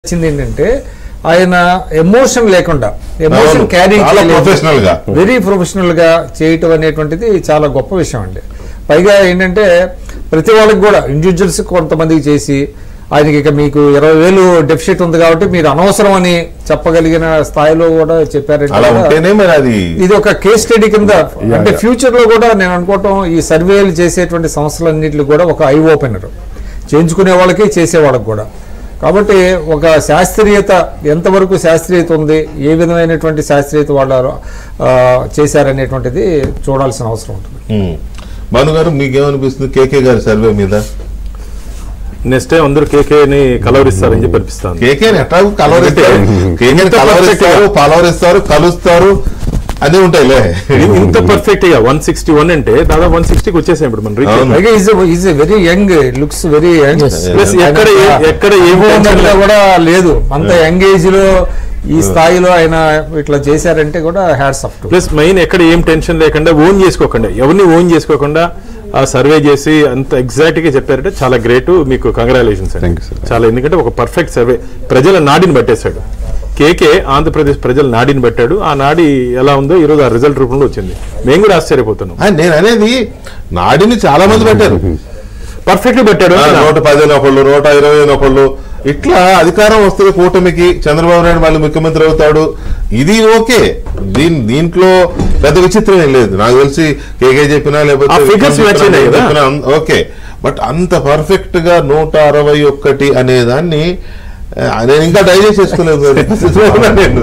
వచ్చింది ఏంటంటే ఆయన ఎమోషన్ లేకుండా ఎమోషన్ క్యారీ వెరీ ప్రొఫెషనల్ గా చేయటం అనేటువంటిది చాలా గొప్ప విషయం అండి. పైగా ఏంటంటే ప్రతి వాళ్ళకి కూడా ఇండివిజువల్స్ కొంతమందికి చేసి ఆయనకి ఇక మీకు 20,000 డెఫిసిట్ ఉంది కాబట్టి మీరు అనవసరం అని చెప్పగలిగిన స్థాయిలో కూడా చెప్పారంటే ఇది ఒక కేస్ స్టడీ కింద. అంటే ఫ్యూచర్ లో కూడా నేను అనుకోవటం ఈ సర్వేలు చేసేటువంటి సంస్థలన్నింటిలో కూడా ఒక ఐ ఓపెనర్ చేయించుకునే వాళ్ళకి చేసే వాళ్ళకి కూడా. కాబట్టి ఒక శాస్త్రీయత ఎంతవరకు శాస్త్రీయత ఉంది, ఏ విధమైనటువంటి శాస్త్రీయత వాళ్ళు చేశారనేటువంటిది చూడాల్సిన అవసరం ఉంటుంది. భాను గారు మీకేమనిపిస్తుంది కేకే గారి సర్వే మీద? నెక్స్ట్ టైం అందరూ కేకేని కలవరిస్తారని చెప్పి అనిపిస్తాను. కేకేని ఎట్లా కలవరిస్తారు, కలుస్తారు అదే ఉంటాయిలే. ఇంత పర్ఫెక్ట్ గా 161 అంటే దాదాపు 160కి వచ్చేసాయి ఇప్పుడు మనం. Very young, looks very young, ఎక్కడ కూడా లేదు అంత యంగ్ ఏజ్ లో ఈ స్థాయిలో ఆయన ఇట్లా చేశారంటే కూడా హ్యాట్స్ ఆఫ్. ప్లస్ మెయిన్ ఎక్కడ ఏం టెన్షన్ లేకుండా ఓన్ చేసుకోకుండా, ఎవరిని ఓన్ చేసుకోకుండా ఆ సర్వే చేసి అంత ఎగ్జాక్ట్ గా చెప్పారంటే చాలా గ్రేట్. మీకు కంగ్రాచులేషన్స్ అండి చాలా. ఎందుకంటే ఒక పర్ఫెక్ట్ సర్వే ప్రజల నాడిని పట్టేశాడు కేకే. ఆంధ్రప్రదేశ్ ప్రజల నాడిని పెట్టాడు. ఆ నాడి ఎలా ఉందో ఈ రోజు ఆ రిజల్ట్ రూపంలో వచ్చింది. మేము కూడా ఆశ్చర్యపోతున్నాం. నేను అనేది నాడిని చాలా మంది పెట్టారు, పర్ఫెక్ట్ పెట్టాడు. 110 ఒకళ్ళు, 120 ఒకళ్ళు, ఇట్లా అధికారం వస్తుంది కూటమికి. చంద్రబాబు నాయుడు మళ్ళీ ముఖ్యమంత్రి అవుతాడు, ఇది ఓకే. దీంట్లో పెద్ద విచిత్రం ఏం లేదు. నాకు తెలిసి కేకే చెప్పినా లేకపోతే ఓకే. బట్ అంత పర్ఫెక్ట్ గా 161 అనే దాన్ని నేను ఇంకా డైజెస్ట్ చేసుకోలేదు నేను.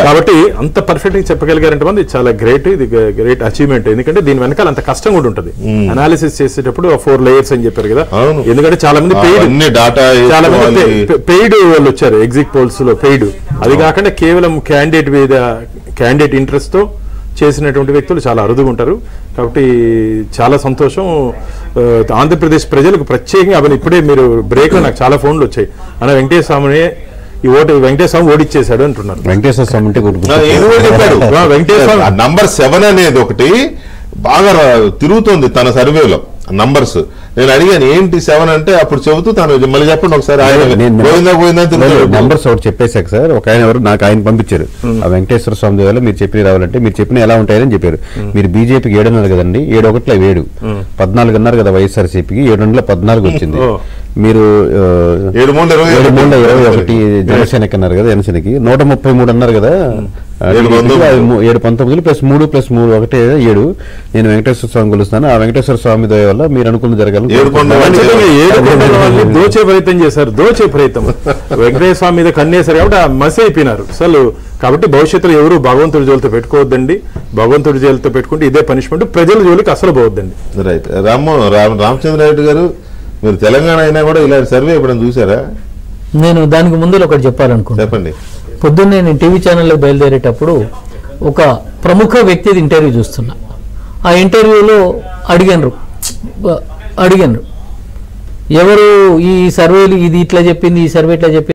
కాబట్టి అంత పర్ఫెక్ట్ గా చెప్పగలిగారంటే ఇది చాలా గ్రేట్. ఇది గ్రేట్ అచీవ్మెంట్. ఎందుకంటే దీని వెనకాల అంత కష్టం కూడా ఉంటుంది. అనాలిసిస్ చేసేటప్పుడు 4 లేయర్స్ అని చెప్పారు కదా. ఎందుకంటే చాలా మంది పెయిడ్ వాళ్ళు వచ్చారు ఎగ్జిట్ పోల్స్ లో. పెయిడ్ అది కాకుండా కేవలం క్యాండిడేట్ ఇంట్రెస్ట్ తో చేసినటువంటి వ్యక్తులు చాలా అరుదుగా ఉంటారు. కాబట్టి చాలా సంతోషం. ఆంధ్రప్రదేశ్ ప్రజలకు ప్రత్యేకంగా అవన్నీ ఇప్పుడే మీరు బ్రేక్ లో నాకు చాలా ఫోన్లు వచ్చాయి. అన్న వెంకటేశ్వర స్వామిని ఈ ఓటు వెంకటేశ్వర స్వామి ఓడిచ్చేశాడు అంటున్నారు. వెంకటేశ్వర స్వామి అంటే వెంకటేశ్వర నంబర్ 7 అనేది ఒకటి బాగా తిరుగుతుంది తన సర్వేలో నంబర్స్. నేను అడిగాను ఏంటి 7 అంటే అప్పుడు చెబుతూ తను మళ్ళీ చెప్పండి ఒకసారి. నంబర్స్ ఒకటి చెప్పేశాక సార్ ఒక ఆయన ఎవరు నాకు ఆయన పంపించారు. ఆ వెంకటేశ్వర స్వామి దేవాలయం మీరు చెప్పిన రావాలంటే మీరు చెప్పిన ఎలా ఉంటాయని చెప్పారు. మీరు బీజేపీకి 7 అన్నారు కదండి, 7 7 14 అన్నారు కదా. వైఎస్ఆర్సీపీకి 7 14 వచ్చింది. మీరు 7-3-21 జనసేనకి అన్నారు కదా, జనసేనకి 133 అన్నారు కదా. 7-19 ప్లస్ 3 + 3 ఒకటే 7. నేను వెంకటేశ్వర స్వామి కొలుస్తాను. ఆ వెంకటేశ్వర స్వామి దయ వల్ల మీరు అనుకున్న జరగాలి. దోచే ప్రయత్నం చేశారు. దోచే ప్రయత్నం వెంకటేశ్వర స్వామి మీద కన్నేశారు కాబట్టి మసి అయిపోయినారు అసలు. కాబట్టి భవిష్యత్తులో ఎవరు భగవంతుడి జోలితో పెట్టుకోవద్దండి. భగవంతుడి జోలితో పెట్టుకుంటే ఇదే పనిష్మెంట్. ప్రజల జోలికి అసలు పోవద్దండి. రైట్. రామచంద్రారెడ్డి గారు, మీరు తెలంగాణ అయినా కూడా ఇలాంటి సర్వే ఎప్పుడైనా చూసారా? నేను దానికి ముందు ఒకటి చెప్పాలనుకుంటున్నాను. చెప్పండి. పొద్దున్నే నేను టీవీ ఛానల్లో బయలుదేరేటప్పుడు ఒక ప్రముఖ వ్యక్తి ఇంటర్వ్యూ చూస్తున్నా. ఆ ఇంటర్వ్యూలో అడిగారు ఎవరు ఈ సర్వేలు ఇది ఇట్లా చెప్పింది, ఈ సర్వే ఇట్లా చెప్పింది.